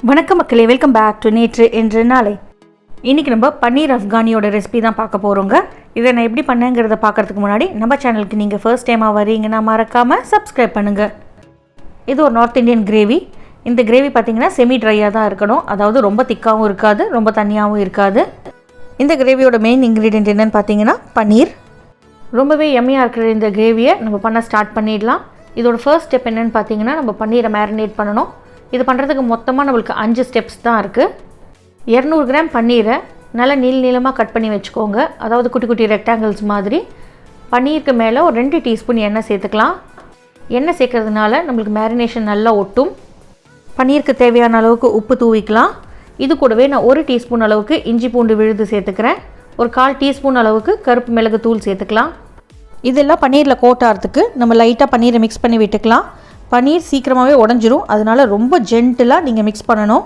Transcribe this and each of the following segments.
வணக்கம் மக்களே, welcome back to நேற்று என்று நாளை. இன்றைக்கி நம்ம பன்னீர் அஃப்கானியோட ரெசிபி தான் பார்க்க போகிறோங்க. இதை நான் எப்படி பண்ணேங்கிறத பார்க்குறதுக்கு முன்னாடி நம்ம சேனலுக்கு நீங்கள் ஃபர்ஸ்ட் டைமாக வரீங்கன்னா மறக்காமல் சப்ஸ்கிரைப் பண்ணுங்கள். இது ஒரு நார்த் இந்தியன் கிரேவி. இந்த கிரேவி பார்த்திங்கன்னா செமி ட்ரையாக தான் இருக்கணும். அதாவது ரொம்ப திக்காகவும் இருக்காது, ரொம்ப தண்ணியாகவும் இருக்காது. இந்த கிரேவியோட மெயின் இன்க்ரீடியன்ட் என்னென்னு பார்த்தீங்கன்னா பன்னீர். ரொம்பவே எம்மியாக இருக்கிற இந்த கிரேவியை நம்ம பண்ண ஸ்டார்ட் பண்ணிடலாம். இதோட ஃபர்ஸ்ட் ஸ்டெப் என்னென்னு பார்த்தீங்கன்னா நம்ம பன்னீரை மேரினேட் பண்ணணும். இது பண்ணுறதுக்கு மொத்தமாக நம்மளுக்கு 5 ஸ்டெப்ஸ் தான் இருக்குது. 200 கிராம் பன்னீரை நல்லா நீளமாக கட் பண்ணி வச்சுக்கோங்க. அதாவது குட்டி குட்டி ரெக்டாங்கிள்ஸ் மாதிரி. பன்னீருக்கு மேலே ஒரு 2 டீஸ்பூன் எண்ணெய் சேர்த்துக்கலாம். எண்ணெய் சேர்க்கறதுனால நம்மளுக்கு மேரினேஷன் நல்லா ஒட்டும். பன்னீருக்கு தேவையான அளவுக்கு உப்பு தூவிக்கலாம். இது கூடவே நான் 1 டீஸ்பூன் அளவுக்கு இஞ்சி பூண்டு விழுது சேர்த்துக்கிறேன். ஒரு 1/4 டீஸ்பூன் அளவுக்கு கருப்பு மிளகு தூள் சேர்த்துக்கலாம். இதெல்லாம் பன்னீரில் கோட்டாகிறதுக்கு நம்ம லைட்டாக பன்னீரை மிக்ஸ் பண்ணி விட்டுக்கலாம். பன்னீர் சீக்கிரமாகவே உடஞ்சிரும், அதனால் ரொம்ப ஜென்டிலாக நீங்கள் மிக்ஸ் பண்ணணும்.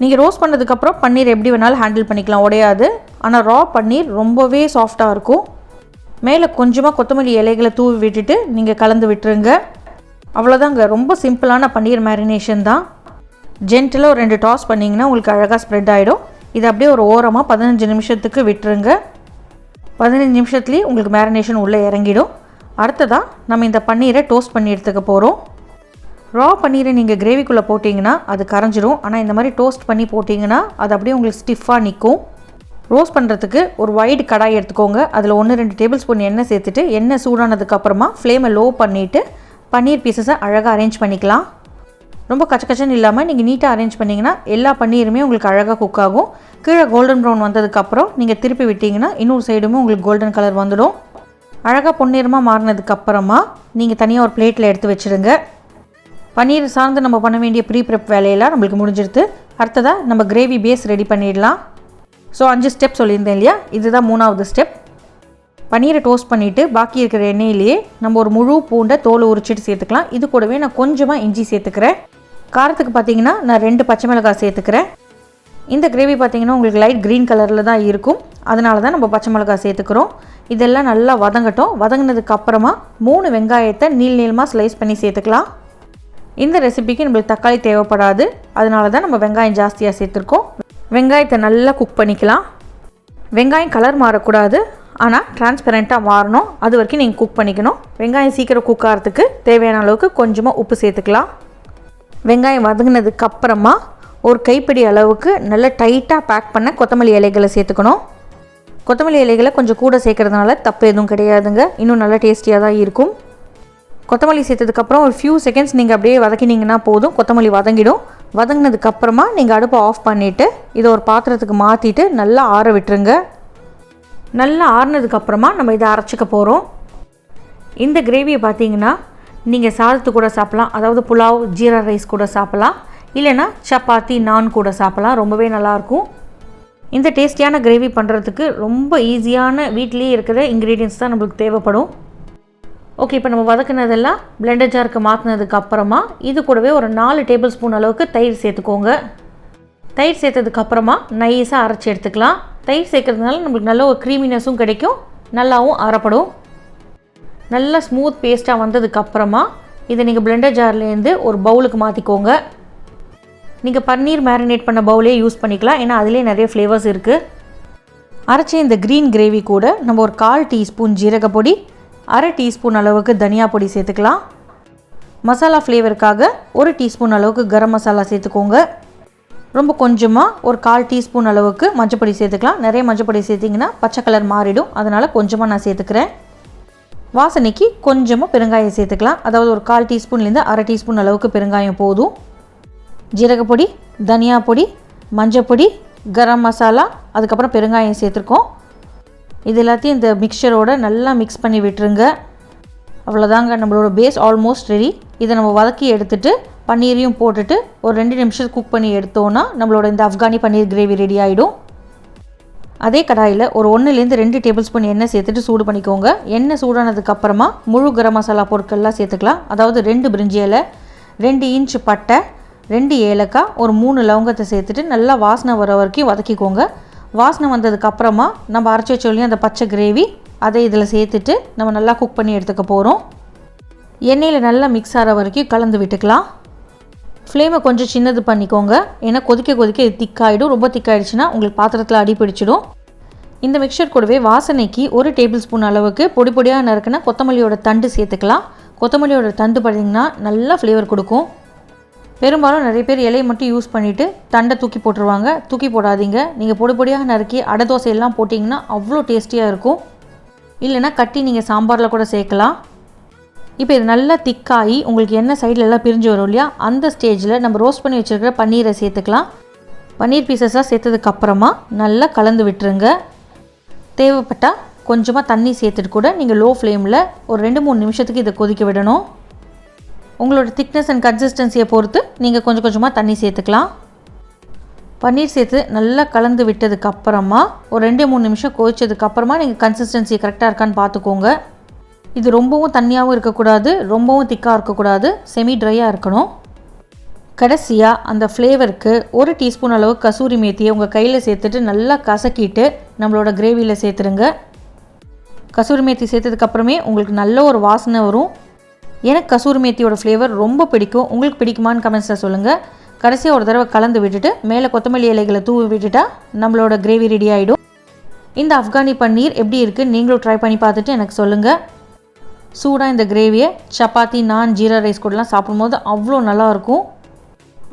நீங்கள் ரோஸ்ட் பண்ணதுக்கப்புறம் பன்னீர் எப்படி வேணாலும் ஹேண்டில் பண்ணிக்கலாம், உடையாது. ஆனால் ரா பன்னீர் ரொம்பவே சாஃப்டாக இருக்கும். மேலே கொஞ்சமாக கொத்தமல்லி இலைகளை தூவி விட்டுட்டு நீங்கள் கலந்து விட்டுருங்க. அவ்வளோதாங்க, ரொம்ப சிம்பிளான பன்னீர் மேரினேஷன் தான். ஜென்டிலாக ஒரு 2 டாஸ் பண்ணிங்கன்னா உங்களுக்கு அழகாக ஸ்ப்ரெட் ஆகிடும். இது அப்படியே ஒரு ஓரமாக 15 நிமிஷத்துக்கு விட்டுருங்க. 15 நிமிஷத்துலேயே உங்களுக்கு மேரினேஷன் உள்ளே இறங்கிடும். அடுத்ததாக நம்ம இந்த பன்னீரை டோஸ்ட் பண்ணி எடுத்துக்க போகிறோம். ரா பன்னீரை நீங்கள் கிரேவிக்குள்ளே போட்டிங்கன்னா அது கரைஞ்சிரும். ஆனால் இந்த மாதிரி டோஸ்ட் பண்ணி போட்டிங்கன்னா அது அப்படியே உங்களுக்கு ஸ்டிஃபாக நிற்கும். ரோஸ்ட் பண்ணுறதுக்கு ஒரு வைட் கடாய் எடுத்துக்கோங்க. அதில் 1-2 டேபிள் ஸ்பூன் எண்ணெய் சேர்த்துட்டு எண்ணெய் சூடானதுக்கப்புறமா ஃப்ளேமை லோ பண்ணிவிட்டு பன்னீர் பீசஸை அழகாக அரேஞ்ச் பண்ணிக்கலாம். ரொம்ப கச்சக்கச்சன்னு இல்லாமல் நீங்கள் நீட்டாக அரேஞ்ச் பண்ணிங்கன்னா எல்லா பன்னீருமே உங்களுக்கு அழகாக குக் ஆகும். கீழே கோல்டன் ப்ரௌன் வந்ததுக்கப்புறம் நீங்கள் திருப்பி விட்டிங்கன்னா இன்னொரு சைடுமே உங்களுக்கு கோல்டன் கலர் வந்துடும். அழகாக பொன்னிறமாக மாறினதுக்கப்புறமா நீங்கள் தனியாக ஒரு பிளேட்டில் எடுத்து வச்சுடுங்க. பன்னீர் சார்ந்து நம்ம பண்ண வேண்டிய ப்ரீ ப்ரெப் வேலையெல்லாம் நம்மளுக்கு முடிஞ்சிடுது. அடுத்ததாக நம்ம கிரேவி பேஸ் ரெடி பண்ணிடலாம். ஸோ 5 ஸ்டெப் சொல்லியிருந்தேன் இல்லையா, இதுதான் 3வது ஸ்டெப். பன்னீரை டோஸ்ட் பண்ணிவிட்டு பாக்கி இருக்கிற எண்ணெயிலேயே நம்ம ஒரு முழு பூண்டை தோலை உரிச்சிட்டு சேர்த்துக்கலாம். இது கூடவே நான் கொஞ்சமாக இஞ்சி சேர்த்துக்கிறேன். காரத்துக்கு பார்த்தீங்கன்னா நான் 2 பச்சை மிளகாய் சேர்த்துக்கிறேன். இந்த கிரேவி பார்த்திங்கன்னா உங்களுக்கு லைட் க்ரீன் கலரில் தான் இருக்கும், அதனால தான் நம்ம பச்சை மிளகாய் சேர்த்துக்கிறோம். இதெல்லாம் நல்லா வதங்கட்டும். வதங்கினதுக்கப்புறமா 3 வெங்காயத்தை நீளமாக ஸ்லைஸ் பண்ணி சேர்த்துக்கலாம். இந்த ரெசிபிக்கு நம்மளுக்கு தக்காளி தேவைப்படாது, அதனால தான் நம்ம வெங்காயம் ஜாஸ்தியாக சேர்த்துருக்கோம். வெங்காயத்தை நல்லா குக் பண்ணிக்கலாம். வெங்காயம் கலர் மாறக்கூடாது, ஆனால் டிரான்ஸ்பரண்ட்டாக மாறணும். அது வரைக்கும் நீங்கள் குக் பண்ணிக்கணும். வெங்காயம் சீக்கிரம் குக் ஆகிறதுக்கு தேவையான அளவுக்கு கொஞ்சமாக உப்பு சேர்த்துக்கலாம். வெங்காயம் வதங்கினதுக்கப்புறமா ஒரு கைப்பிடி அளவுக்கு நல்லா டைட்டாக பேக் பண்ண கொத்தமல்லி இலைகளை சேர்த்துக்கணும். கொத்தமல்லி இலைகளை கொஞ்சம் கூட சேர்க்கறதுனால தப்பு எதுவும் கிடையாதுங்க, இன்னும் நல்லா டேஸ்டியாக தான் இருக்கும். கொத்தமல்லி சேர்த்ததுக்கப்புறம் ஒரு ஃபியூ செகண்ட்ஸ் நீங்கள் அப்படியே வதக்கினீங்கன்னா போதும், கொத்தமல்லி வதங்கிடும். வதங்கினதுக்கப்புறமா நீங்கள் அடுப்பை ஆஃப் பண்ணிவிட்டு இதை ஒரு பாத்திரத்துக்கு மாற்றிட்டு நல்லா ஆற விட்டுருங்க. நல்லா ஆறினதுக்கப்புறமா நம்ம இதை அரைச்சிக்க போகிறோம். இந்த கிரேவியை பார்த்தீங்கன்னா நீங்கள் சாதத்து கூட சாப்பிட்லாம், அதாவது புலாவ் ஜீரா ரைஸ் கூட சாப்பிட்லாம், இல்லைனா சப்பாத்தி நான் கூட சாப்பிட்லாம். ரொம்பவே நல்லாயிருக்கும். இந்த டேஸ்டியான கிரேவி பண்ணுறதுக்கு ரொம்ப ஈஸியான வீட்லேயே இருக்கிற இன்க்ரீடியன்ஸ் தான் நம்மளுக்கு தேவைப்படும். ஓகே, இப்போ நம்ம வதக்கினதெல்லாம் பிளெண்டர் ஜாருக்கு மாற்றினதுக்கு அப்புறமா இது கூடவே ஒரு 4 டேபிள் ஸ்பூன் அளவுக்கு தயிர் சேர்த்துக்கோங்க. தயிர் சேர்த்ததுக்கப்புறமா நைஸாக அரைச்சி எடுத்துக்கலாம். தயிர் சேர்க்கறதுனால நம்மளுக்கு நல்ல ஒரு க்ரீமினஸும் கிடைக்கும், நல்லாவும் அரைப்படும். நல்லா ஸ்மூத் பேஸ்ட்டாக வந்ததுக்கப்புறமா இதை நீங்கள் பிளெண்டர் ஜார்லேருந்து ஒரு பவுலுக்கு மாற்றிக்கோங்க. நீங்கள் பன்னீர் மேரினேட் பண்ண பவுலே யூஸ் பண்ணிக்கலாம், ஏன்னா அதிலே நிறைய ஃப்ளேவர்ஸ் இருக்குது. அரைச்சி இந்த க்ரீன் கிரேவி கூட நம்ம ஒரு 1/4 டீஸ்பூன் ஜீரகப்பொடி, 1/2 டீஸ்பூன் அளவுக்கு தனியா பொடி சேர்த்துக்கலாம். மசாலா ஃப்ளேவருக்காக 1 டீஸ்பூன் அளவுக்கு கரம் மசாலா சேர்த்துக்கோங்க. ரொம்ப கொஞ்சமாக ஒரு 1/4 டீஸ்பூன் அளவுக்கு மஞ்சப்பொடி சேர்த்துக்கலாம். நிறைய மஞ்சப்பொடி சேர்த்திங்கன்னா பச்சை கலர் மாறிடும், அதனால் கொஞ்சமாக நான் சேர்த்துக்கிறேன். வாசனைக்கு கொஞ்சமாக பெருங்காயம் சேர்த்துக்கலாம். அதாவது ஒரு 1/4 டீஸ்பூன்லேருந்து 1/2 டீஸ்பூன் அளவுக்கு பெருங்காயம் போதும். ஜீரகப்பொடி, தனியா பொடி, மஞ்சப்பொடி, கரம் மசாலா, அதுக்கப்புறம் பெருங்காயம் சேர்த்துருக்கோம். இது எல்லாத்தையும் இந்த மிக்சரோடு நல்லா மிக்ஸ் பண்ணி விட்டுருங்க. அவ்வளோதாங்க, நம்மளோட பேஸ் ஆல்மோஸ்ட் ரெடி. இதை நம்ம வதக்கி எடுத்துகிட்டு பன்னீரையும் போட்டுட்டு ஒரு 2 நிமிஷம் குக் பண்ணி எடுத்தோன்னா நம்மளோட இந்த அஃப்கானி பன்னீர் கிரேவி ரெடி ஆகிடும். அதே கடாயில் ஒரு 1-2 டேபிள் ஸ்பூன் எண்ணெய் சேர்த்துட்டு சூடு பண்ணிக்கோங்க. எண்ணெய் சூடானதுக்கப்புறமா முழு கரம் மசாலா பொருட்கள்லாம் சேர்த்துக்கலாம். அதாவது 2 பிரிஞ்சி இலை, 2 இன்ச் பட்டை, 2 ஏலக்காய், ஒரு 3 லவங்கத்தை சேர்த்துட்டு நல்லா வாசனை வர வரைக்கும் வதக்கிக்கோங்க. வாசனை வந்ததுக்கப்புறமா நம்ம அரைச்சி வச்சோல்லையும் அந்த பச்சை கிரேவி அதை இதில் சேர்த்துட்டு நம்ம நல்லா குக் பண்ணி எடுத்துக்க போகிறோம். எண்ணெயில் நல்லா மிக்ஸ் ஆகிற வரைக்கும் கலந்து விட்டுக்கலாம். ஃப்ளேமை கொஞ்சம் சின்னது பண்ணிக்கோங்க, ஏன்னா கொதிக்க கொதிக்க இது திக்காயிடும். ரொம்ப திக்காயிடுச்சுன்னா உங்களுக்கு பாத்திரத்தில் அடி பிடிச்சிடும். இந்த மிக்சர் கூடவே வாசனைக்கு 1 டேபிள் ஸ்பூன் அளவுக்கு பொடி பொடியாக நறுக்குனா கொத்தமல்லியோட தண்டு சேர்த்துக்கலாம். கொத்தமல்லியோட தண்டு பார்த்திங்கன்னா நல்லா ஃப்ளேவர் கொடுக்கும். பெரும்பாலும் நிறைய பேர் இலையை மட்டும் யூஸ் பண்ணிவிட்டு தண்டை தூக்கி போட்டுருவாங்க. தூக்கி போடாதீங்க. நீங்கள் பொடி பொடியாக நறுக்கி அடை தோசையெல்லாம் போட்டிங்கன்னா அவ்வளோ டேஸ்டியாக இருக்கும். இல்லைனா கட்டி நீங்கள் சாம்பாரில் கூட சேர்க்கலாம். இப்போ இது நல்லா திக்காகி உங்களுக்கு என்ன சைடில் எல்லாம் பிரிஞ்சு வரும் இல்லையா, அந்த ஸ்டேஜில் நம்ம ரோஸ்ட் பண்ணி வச்சுருக்கிற பன்னீரை சேர்த்துக்கலாம். பன்னீர் பீசஸாக சேர்த்ததுக்கப்புறமா நல்லா கலந்து விட்டுருங்க. தேவைப்பட்டால் கொஞ்சமாக தண்ணி சேர்த்துட்டு கூட நீங்கள் லோ ஃப்ளேமில் ஒரு 2-3 நிமிஷத்துக்கு இதை கொதிக்க விடணும். உங்களோட திக்னஸ் அண்ட் கன்சிஸ்டன்சியை பொறுத்து நீங்கள் கொஞ்சம் கொஞ்சமாக தண்ணி சேர்த்துக்கலாம். பன்னீர் சேர்த்து நல்லா கலந்து விட்டதுக்கப்புறமா ஒரு 2-3 நிமிஷம் கொதிச்சதுக்கப்புறமா நீங்கள் கன்சிஸ்டன்சி கரெக்டாக இருக்கான்னு பார்த்துக்கோங்க. இது ரொம்பவும் தண்ணியாகவும் இருக்கக்கூடாது, ரொம்பவும் திக்காக இருக்கக்கூடாது, செமி ட்ரையாக இருக்கணும். கடைசியாக அந்த ஃப்ளேவருக்கு 1 டீஸ்பூன் அளவு கசூரி மேத்தியை உங்கள் கையில் சேர்த்துட்டு நல்லா கசக்கிட்டு நம்மளோட கிரேவியில் சேர்த்துருங்க. கசூரி மேத்தி சேர்த்ததுக்கப்புறமே உங்களுக்கு நல்ல ஒரு வாசனை வரும். எனக்கு கசூரி மேத்தியோட ஃப்ளேவர் ரொம்ப பிடிக்கும். உங்களுக்கு பிடிக்குமான்னு கமெண்ட்ஸில் சொல்லுங்கள். கடைசியாக ஒரு தடவை கலந்து விட்டுட்டு மேலே கொத்தமல்லி இலைகளை தூவி விட்டுட்டா நம்மளோட கிரேவி ரெடி ஆகிடும். இந்த ஆப்கானி பன்னீர் எப்படி இருக்குன்னு நீங்களும் ட்ரை பண்ணி பார்த்துட்டு எனக்கு சொல்லுங்கள். சூடாக இந்த கிரேவியை சப்பாத்தி, நான், ஜீரா ரைஸ் கூடலாம் சாப்பிடும்போது அவ்வளோ நல்லாயிருக்கும்.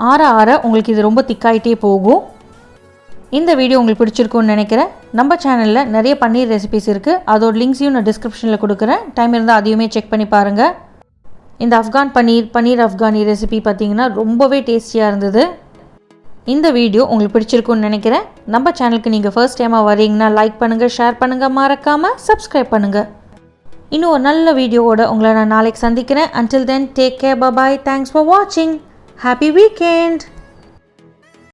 ஆற ஆற உங்களுக்கு இது ரொம்ப திக்காயிட்டே போகும். இந்த வீடியோ உங்களுக்கு பிடிச்சிருக்குன்னு நினைக்கிறேன். நம்ம சேனலில் நிறைய பன்னீர் ரெசிபிஸ் இருக்குது. அதோட லிங்க்ஸையும் நான் டிஸ்கிரிப்ஷனில் கொடுக்குறேன். டைம் இருந்தால் அதையுமே செக் பண்ணி பாருங்கள். இந்த ஆப்கான் பன்னீர் ஆப்கானி ரெசிபி பார்த்திங்கன்னா ரொம்பவே டேஸ்டியாக இருந்தது. இந்த வீடியோ உங்களுக்கு பிடிச்சிருக்குன்னு நினைக்கிறேன். நம்ம சேனலுக்கு நீங்கள் ஃபர்ஸ்ட் டைமாக வரீங்கன்னா லைக் பண்ணுங்கள், ஷேர் பண்ணுங்கள், மறக்காமல் சப்ஸ்கிரைப் பண்ணுங்கள். இன்னும் ஒரு நல்ல வீடியோவோட உங்களை நான் நாளைக்கு சந்திக்கிறேன். Until then, take care, bye bye, thanks for watching, happy weekend.